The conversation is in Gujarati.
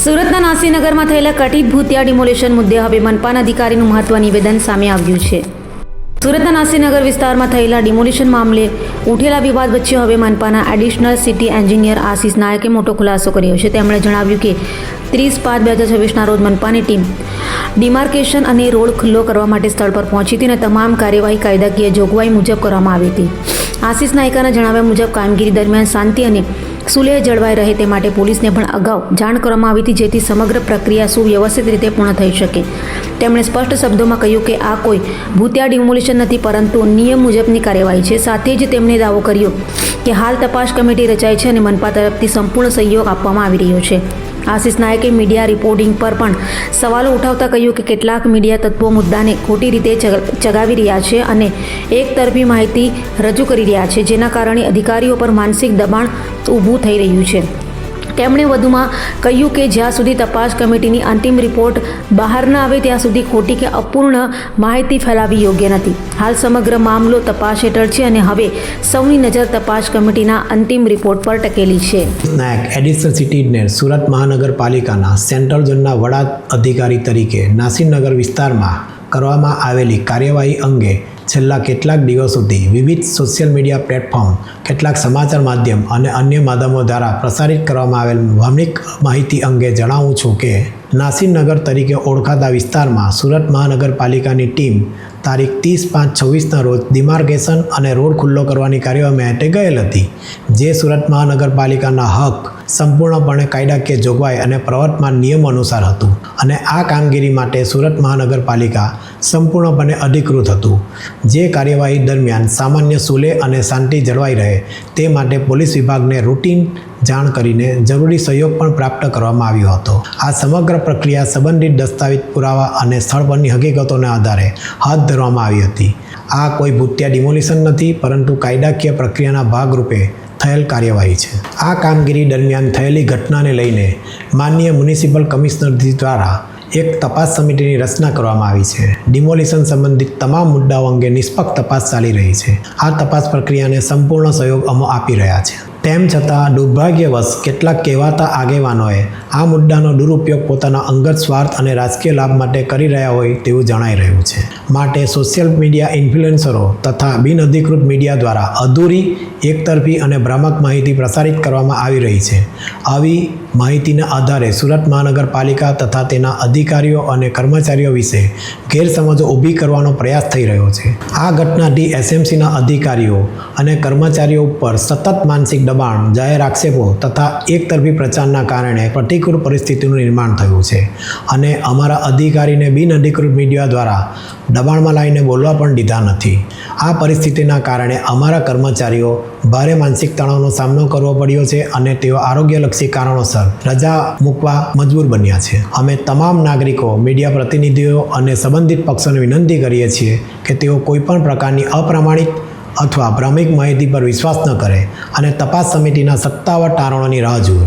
સુરતના નાસીનગરમાં થયેલા કટિત ભૂતિયા ડિમોલેશન મુદ્દે હવે મનપાના અધિકારીનું મહત્વ નિવેદન સામે આવ્યું છે. સુરતના નાસીનગર વિસ્તારમાં થયેલા ડિમોલેશન મામલે ઉઠેલા વિવાદ વચ્ચે હવે મનપાના એડિશનલ સિટી એન્જિનિયર આશિષ નાયકે મોટો ખુલાસો કર્યો છે. તેમણે જણાવ્યું કે 30/5/2026ના રોજ મનપાની ટીમ ડિમાર્કેશન અને રોડ ખુલ્લો કરવા માટે સ્થળ પર પહોંચી હતી અને તમામ કાર્યવાહી કાયદાકીય જોગવાઈ મુજબ કરવામાં આવી હતી. આશિષ નાયકાના જણાવ્યા મુજબ કામગીરી દરમિયાન શાંતિ અને સુલેહ જળવાઈ રહે તે માટે પોલીસને પણ અગાઉ જાણ કરવામાં આવી હતી, જેથી સમગ્ર પ્રક્રિયા સુવ્યવસ્થિત રીતે પૂર્ણ થઈ શકે. તેમણે સ્પષ્ટ શબ્દોમાં કહ્યું કે આ કોઈ ભૂતિયા ડિમોલિશન નથી, પરંતુ નિયમ મુજબની કાર્યવાહી છે. સાથે જ તેમણે દાવો કર્યો કે હાલ તપાસ કમિટી રચાઈ છે અને મનપા તરફથી સંપૂર્ણ સહયોગ આપવામાં આવી રહ્યો છે. આશિષ નાયકે મીડિયા રિપોર્ટિંગ પર પણ સવાલો ઉઠાવતા કહ્યું કે કેટલાક મીડિયા તત્વો મુદ્દાને ખોટી રીતે ચગાવી રહ્યા છે અને એકતરફી માહિતી રજૂ કરી રહ્યા છે, જેના કારણે અધિકારીઓ પર માનસિક દબાણ ઊભું થઈ રહ્યું છે. તેમણે વધુમાં કહ્યું કે જ્યાં સુધી તપાસ કમિટીની અંતિમ રિપોર્ટ બહાર ન આવે ત્યાં સુધી ખોટી કે અપૂર્ણ માહિતી ફેલાવવી યોગ્ય નથી. હાલ સમગ્ર મામલો તપાસ હેઠળ છે અને હવે સૌની નજર તપાસ કમિટીના અંતિમ રિપોર્ટ પર ટકેલી છે. નાયક એડિશનલ સિટી ઇજનેર સુરત મહાનગરપાલિકાના સેન્ટ્રલ ઝોનના વડા અધિકારી તરીકે નાસીનગર વિસ્તારમાં કરવામાં આવેલી કાર્યવાહી અંગે છેલ્લા કેટલાક દિવસોથી વિવિધ સોશિયલ મીડિયા પ્લેટફોર્મ, કેટલાક સમાચાર માધ્યમ અને અન્ય માધ્યમો દ્વારા પ્રસારિત કરવામાં આવેલ ભાવનિક માહિતી અંગે જણાવું છું કે નાસીનગર તરીકે ઓળખાતા વિસ્તારમાં સુરત મહાનગરપાલિકાની ટીમ તારીખ 30/5/26ના રોજ ડિમાર્કેશન અને રોડ ખુલ્લો કરવાની કાર્યવાહી માટે ગયેલ હતી, જે સુરત મહાનગરપાલિકાના હક સંપૂર્ણપણે કાયદાકીય જોગવાઈ અને પ્રવર્તમાન નિયમો અનુસાર હતું અને આ કામગીરી માટે સુરત મહાનગરપાલિકા સંપૂર્ણપણે અધિકૃત હતું. જે કાર્યવાહી દરમિયાન સામાન્ય સુલેહ અને શાંતિ જળવાઈ રહે તે માટે પોલીસ વિભાગને રૂટીન જાણ કરીને જરૂરી સહયોગ પણ પ્રાપ્ત કરવામાં આવ્યો હતો. આ સમગ્ર પ્રક્રિયા સંબંધિત દસ્તાવેજ પુરાવા અને સ્થળ પરની હકીકતોના આધારે હાથ ધરવામાં આવી હતી. આ કોઈ ભૂતિયા ડિમોલિશન નથી, પરંતુ કાયદાકીય પ્રક્રિયાના ભાગરૂપે થયેલ કાર્યવાહી છે. આ કામગીરી દરમિયાન થયેલી ઘટનાને લઈને માનનીય મ્યુનિસિપલ કમિશનર દ્વારા એક તપાસ સમિતિની રચના કરવામાં આવી છે. ડિમોલિશન સંબંધિત તમામ મુદ્દાઓ અંગે નિષ્પક્ષ તપાસ ચાલી રહી છે. આ તપાસ પ્રક્રિયાને સંપૂર્ણ સહયોગ અમે આપી રહ્યા છે. તેમ છતાં દુર્ભાગ્યવશ કેટલાક કહેવાતા આગેવાનોએ આ મુદ્દાનો દુરુપયોગ પોતાના અંગત સ્વાર્થ અને રાજકીય લાભ માટે કરી રહ્યા હોય તેવું જણાઈ રહ્યું છે. માટે સોશિયલ મીડિયા ઇન્ફ્લુએન્સરો તથા બિનઅધિકૃત મીડિયા દ્વારા અધૂરી, એકતરફી અને ભ્રામક માહિતી પ્રસારિત કરવામાં આવી રહી છે. આવી માહિતીના આધારે સુરત મહાનગરપાલિકા તથા તેના અધિકારીઓ અને કર્મચારીઓ વિશે ગેરસમજો ઊભી કરવાનો પ્રયાસ થઈ રહ્યો છે. આ ઘટનાથી એસએમસીના અધિકારીઓ અને કર્મચારીઓ ઉપર સતત માનસિક દબાણ, જાહેર આક્ષેપો તથા એકતરફી પ્રચારના કારણે પ્રતિકૂળ પરિસ્થિતિનું નિર્માણ થયું છે અને અમારા અધિકારીને બિનઅધિકૃત મીડિયા દ્વારા દબાણમાં લાવીને બોલવા પણ દીધા નથી. આ પરિસ્થિતિના કારણે અમારા કર્મચારીઓ ભારે માનસિક તણાવનો સામનો કરવો પડ્યો છે અને તેઓ આરોગ્યલક્ષી કારણોસર રજા મૂકવા મજબૂર બન્યા છે. અમે તમામ નાગરિકો, મીડિયા પ્રતિનિધિઓ અને સંબંધિત પક્ષોને વિનંતી કરીએ છીએ કે તેઓ કોઈપણ પ્રકારની અપ્રામાણિક અથવા ભ્રામક માહિતી પર વિશ્વાસ ન કરે અને તપાસ સમિતિના સત્તાવાર તારણોની રાહ જુએ.